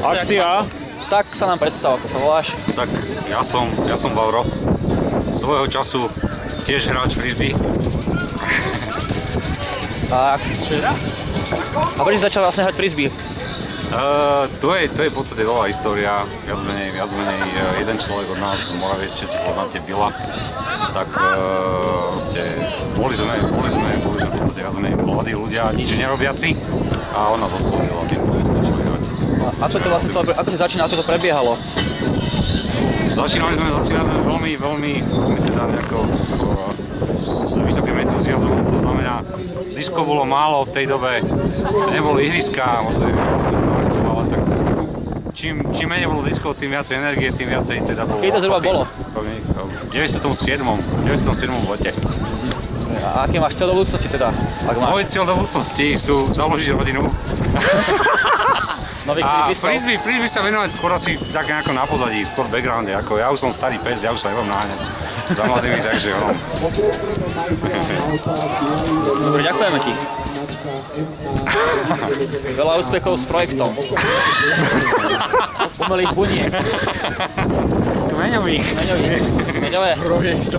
Akcia. Tak sa nám predstav, ako sa voláš. Tak ja som Vauro. Svojho času tiež hráč frisbee. Tak. A prečo si začal vlastne hrať frisbee? To je v podstate dlhá história. Viac menej jeden človek od nás z Moraviec, všetci poznáte Vila. Tak boli sme v podstate viac menej mladí ľudia, nič nerobiaci. A on nás oslovil a tým začali hrať. Ako si začínal, ako to prebiehalo? Začínali sme veľmi teda nejako s vysokým entuziazmom, to znamená, disko bolo málo v tej dobe, neboli ihriská, ale tak čím menej bolo diskov, tým viacej energie, tým viacej teda bolo. Kedy to zhruba bolo? V 97. v lete. A aké máš cieľ do budúcnosti teda? Môj cieľ do budúcnosti sú založiť rodinu. A frisbee sa venovať skôr asi tak nejako na pozadí, skôr backgrounde, ako ja už som starý pes, ja už sa neviem naháňať za mladými, takže jo. Dobre, ďakujeme ti. Veľa úspechov s projektom. Umelých buniek. Kmeňových. Kmeňové.